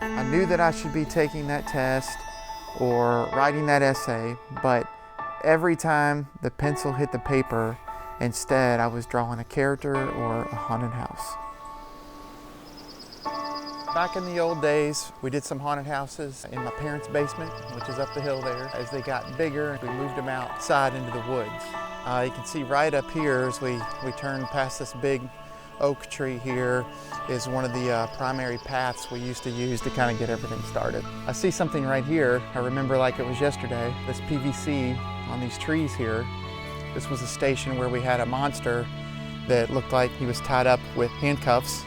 I knew that I should be taking that test or writing that essay, but every time the pencil hit the paper, instead I was drawing a character or a haunted house. Back in the old days, we did some haunted houses in my parents' basement, which is up the hill there. As they got bigger, we moved them outside into the woods. You can see right up here as we turn past this big oak tree here is one of the primary paths we used to use to kind of get everything started. I see something right here. I remember like it was yesterday, this PVC on these trees here. This was a station where we had a monster that looked like he was tied up with handcuffs.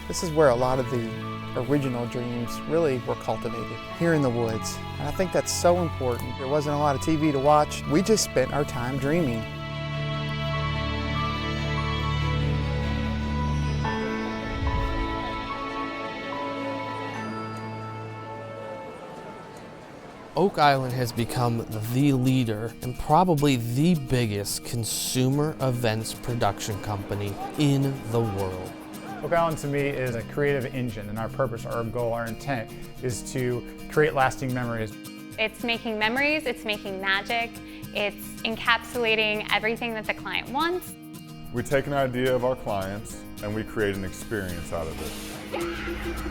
This is where a lot of the original dreams really were cultivated, here in the woods. And I think that's so important. There wasn't a lot of TV to watch. We just spent our time dreaming. Oak Island has become the leader and probably the biggest consumer events production company in the world. Oak Island to me is a creative engine, and our purpose, our goal, our intent is to create lasting memories. It's making memories, it's making magic, it's encapsulating everything that the client wants. We take an idea of our clients and we create an experience out of it.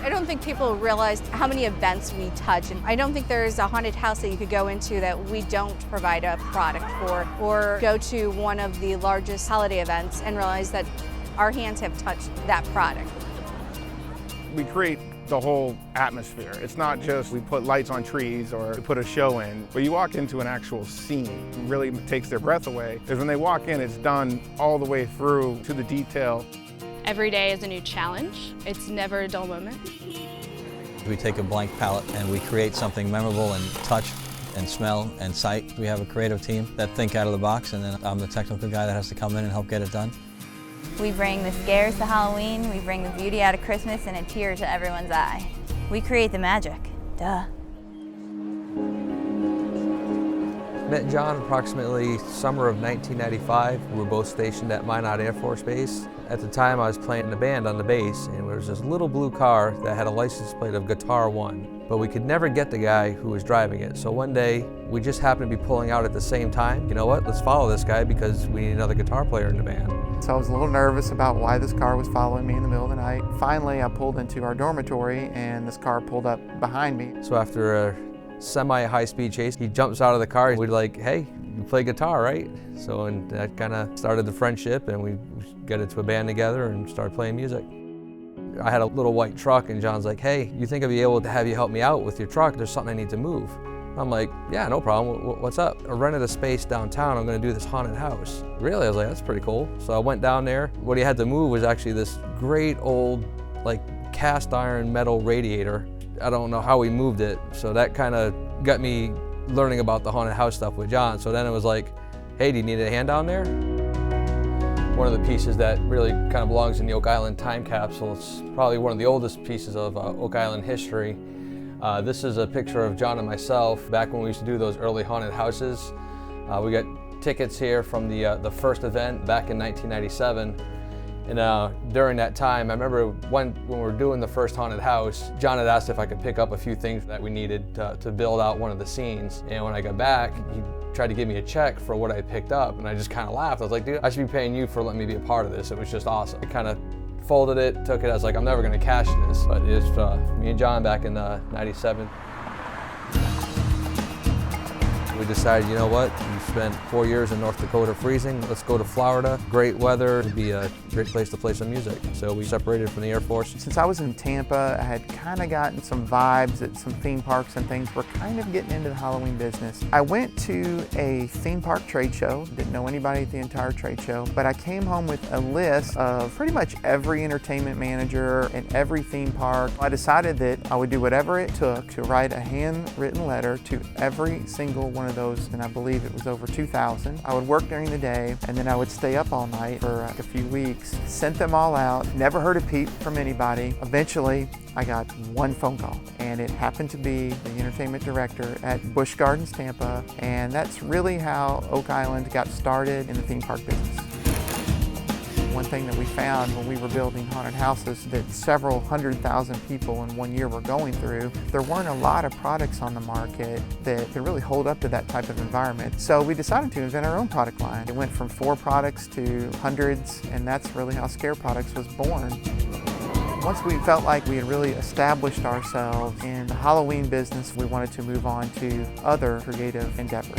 I don't think people realize how many events we touch, and I don't think there's a haunted house that you could go into that we don't provide a product for, or go to one of the largest holiday events and realize that our hands have touched that product. We create the whole atmosphere. It's not just we put lights on trees or we put a show in, but you walk into an actual scene. It really takes their breath away, because when they walk in, it's done all the way through to the detail. Every day is a new challenge. It's never a dull moment. We take a blank palette and we create something memorable in touch and smell and sight. We have a creative team that think out of the box, and then I'm the technical guy that has to come in and help get it done. We bring the scares to Halloween, we bring the beauty out of Christmas, and a tear to everyone's eye. We create the magic. Duh. Met John approximately summer of 1995. We were both stationed at Minot Air Force Base. At the time I was playing in a band on the bass, and there was this little blue car that had a license plate of Guitar 1. But we could never get the guy who was driving it. So one day, we just happened to be pulling out at the same time. You know what, let's follow this guy because we need another guitar player in the band. So I was a little nervous about why this car was following me in the middle of the night. Finally, I pulled into our dormitory and this car pulled up behind me. So after a semi-high-speed chase, he jumps out of the car. We're like, hey, you play guitar, right? So and that kind of started the friendship, and we got into a band together and started playing music. I had a little white truck, and John's like, hey, you think I'd be able to have you help me out with your truck? There's something I need to move. I'm like, yeah, no problem. What's up? I rented a space downtown. I'm going to do this haunted house. Really? I was like, that's pretty cool. So I went down there. What he had to move was actually this great old, like, cast iron metal radiator. I don't know how we moved it. So that kind of got me learning about the haunted house stuff with John. So then it was like, hey, do you need a hand down there? One of the pieces that really kind of belongs in the Oak Island time capsule. It's probably one of the oldest pieces of Oak Island history. This is a picture of John and myself back when we used to do those early haunted houses. We got tickets here from the first event back in 1997. And during that time, I remember when we were doing the first haunted house, John had asked if I could pick up a few things that we needed to build out one of the scenes. And when I got back, he tried to give me a check for what I picked up, and I just kind of laughed. I was like, dude, I should be paying you for letting me be a part of this. It was just awesome. I kind of folded it, took it, I was like, I'm never gonna cash this. But it's me and John back in '97. We decided, you know what, we spent 4 years in North Dakota freezing, let's go to Florida. Great weather, it'd be a great place to play some music. So we separated from the Air Force. Since I was in Tampa, I had kind of gotten some vibes at some theme parks and things. We're kind of getting into the Halloween business. I went to a theme park trade show, didn't know anybody at the entire trade show, but I came home with a list of pretty much every entertainment manager and every theme park. I decided that I would do whatever it took to write a handwritten letter to every single one of those, and I believe it was over 2,000. I would work during the day, and then I would stay up all night for a few weeks. Sent them all out, never heard a peep from anybody. Eventually, I got one phone call, and it happened to be the entertainment director at Busch Gardens, Tampa, and that's really how Oak Island got started in the theme park business. One thing that we found when we were building haunted houses that several 100,000 people in 1 year were going through, there weren't a lot of products on the market that could really hold up to that type of environment. So we decided to invent our own product line. It went from 4 products to hundreds, and that's really how Scare Products was born. Once we felt like we had really established ourselves in the Halloween business, we wanted to move on to other creative endeavors.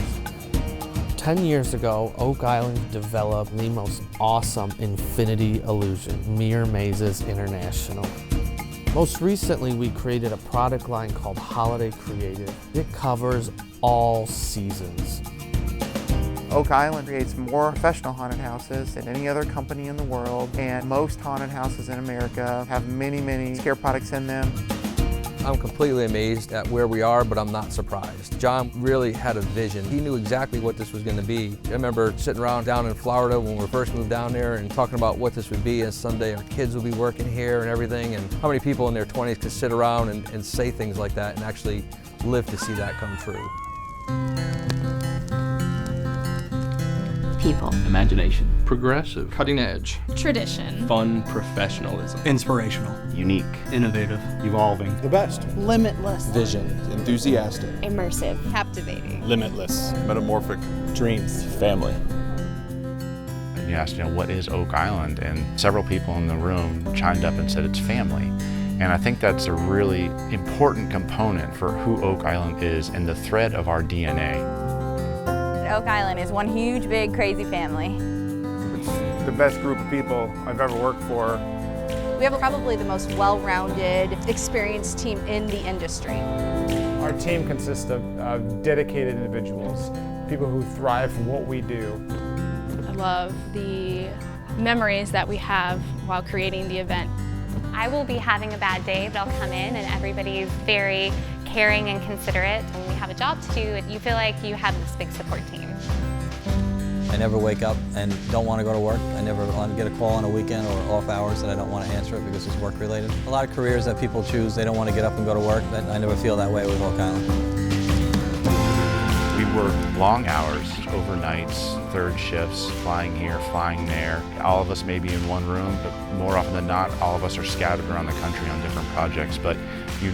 10 years ago, Oak Island developed the most awesome infinity illusion, Mirror Mazes International. Most recently, we created a product line called Holiday Creative. It covers all seasons. Oak Island creates more professional haunted houses than any other company in the world, and most haunted houses in America have many, many Scare products in them. I'm completely amazed at where we are, but I'm not surprised. John really had a vision. He knew exactly what this was going to be. I remember sitting around down in Florida when we first moved down there and talking about what this would be, and someday our kids will be working here and everything, and how many people in their 20s could sit around and say things like that and actually live to see that come true. People. Imagination. Progressive. Cutting edge. Tradition. Fun professionalism. Inspirational. Unique. Innovative. Evolving. The best. Limitless. Vision. Enthusiastic. Immersive. Captivating. Limitless. Metamorphic. Dreams. Family. You asked, what is Oak Island? And several people in the room chimed up and said it's family. And I think that's a really important component for who Oak Island is and the thread of our DNA. Oak Island is one huge, big, crazy family. It's the best group of people I've ever worked for. We have probably the most well-rounded, experienced team in the industry. Our team consists of dedicated individuals, people who thrive for what we do. I love the memories that we have while creating the event. I will be having a bad day, but I'll come in and everybody's very caring and considerate. When we have a job to do, you feel like you have this big support team. I never wake up and don't want to go to work. I never want to get a call on a weekend or off hours that I don't want to answer it because it's work related. A lot of careers that people choose, they don't want to get up and go to work. I never feel that way with Oak Island. We work long hours, overnights, third shifts, flying here, flying there. All of us may be in one room, but more often than not, all of us are scattered around the country on different projects. But you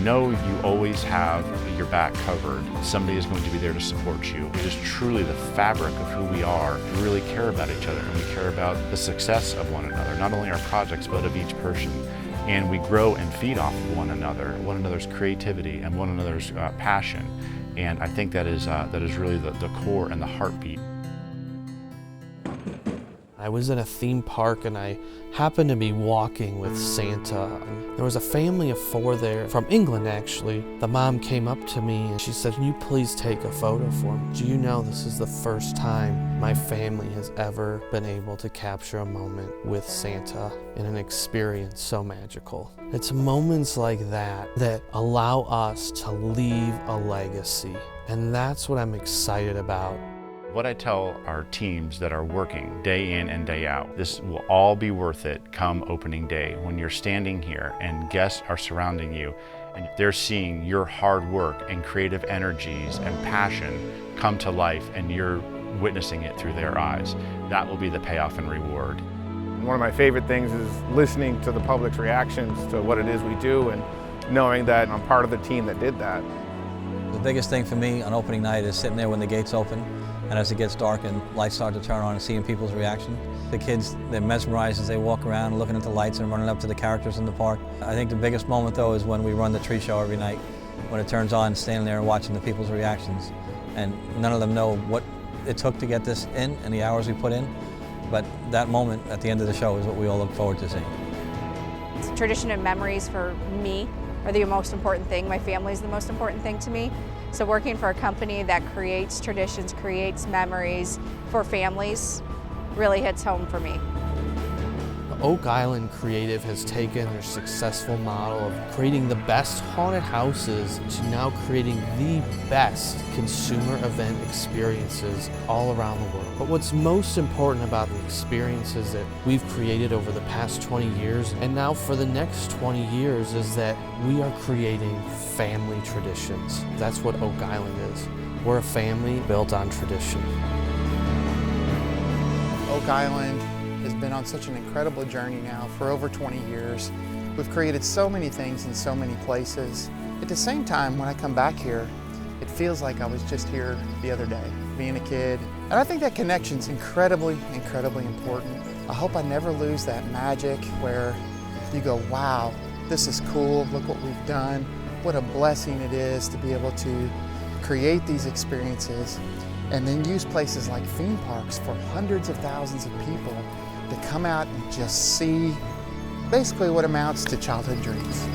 always have your back covered. Somebody is going to be there to support you. It is truly the fabric of who we are. We really care about each other, and we care about the success of one another, not only our projects, but of each person. And we grow and feed off of one another's creativity and one another's passion. And I think that is really the core and the heartbeat. I was in a theme park and I happened to be walking with Santa. There was a family of 4 there, from England actually. The mom came up to me and she said, "Can you please take a photo for me? Do you know this is the first time my family has ever been able to capture a moment with Santa in an experience so magical?" It's moments like that that allow us to leave a legacy. And that's what I'm excited about. What I tell our teams that are working day in and day out, this will all be worth it come opening day when you're standing here and guests are surrounding you and they're seeing your hard work and creative energies and passion come to life and you're witnessing it through their eyes. That will be the payoff and reward. One of my favorite things is listening to the public's reactions to what it is we do and knowing that I'm part of the team that did that. The biggest thing for me on opening night is sitting there when the gates open, and as it gets dark and lights start to turn on and seeing people's reaction. The kids, they're mesmerized as they walk around looking at the lights and running up to the characters in the park. I think the biggest moment though is when we run the tree show every night, when it turns on, standing there and watching the people's reactions. And none of them know what it took to get this in and the hours we put in, but that moment at the end of the show is what we all look forward to seeing. Tradition and memories for me are the most important thing. My family is the most important thing to me. So working for a company that creates traditions, creates memories for families, really hits home for me. Oak Island Creative has taken their successful model of creating the best haunted houses to now creating the best consumer event experiences all around the world. But what's most important about the experiences that we've created over the past 20 years and now for the next 20 years is that we are creating family traditions. That's what Oak Island is. We're a family built on tradition. Oak Island has been on such an incredible journey now for over 20 years. We've created so many things in so many places. At the same time, when I come back here, it feels like I was just here the other day, being a kid. And I think that connection's incredibly, incredibly important. I hope I never lose that magic where you go, wow, this is cool, look what we've done. What a blessing it is to be able to create these experiences and then use places like theme parks for hundreds of thousands of people to come out and just see basically what amounts to childhood dreams.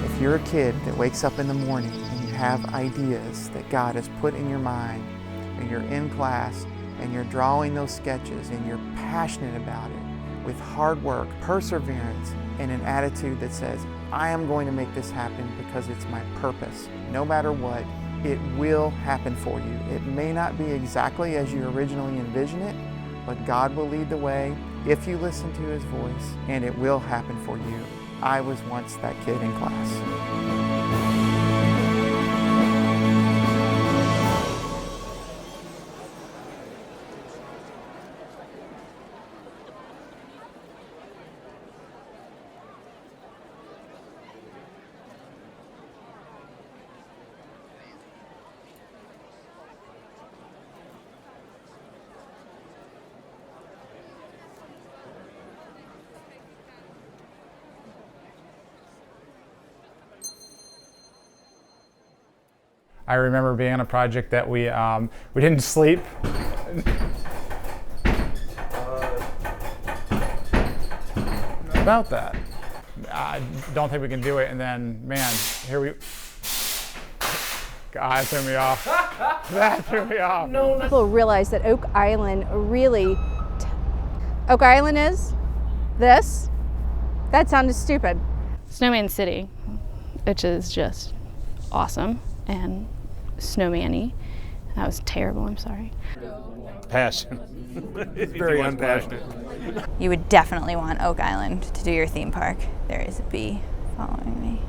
If you're a kid that wakes up in the morning and you have ideas that God has put in your mind, and you're in class and you're drawing those sketches and you're passionate about it with hard work, perseverance, and an attitude that says, I am going to make this happen because it's my purpose. No matter what, it will happen for you. It may not be exactly as you originally envisioned it, but God will lead the way if you listen to His voice, and it will happen for you. I was once that kid in class. I remember being on a project that we didn't sleep. About that. I don't think we can do it, and then, man, here we... God, that threw me off. That threw me off. No. People realize that Oak Island really... Oak Island is this. That sounded stupid. Snowman City, which is just awesome, and snowman-y. That was terrible, I'm sorry. Passion. It's very unpassionate. You would definitely want Oak Island to do your theme park. There is a bee following me.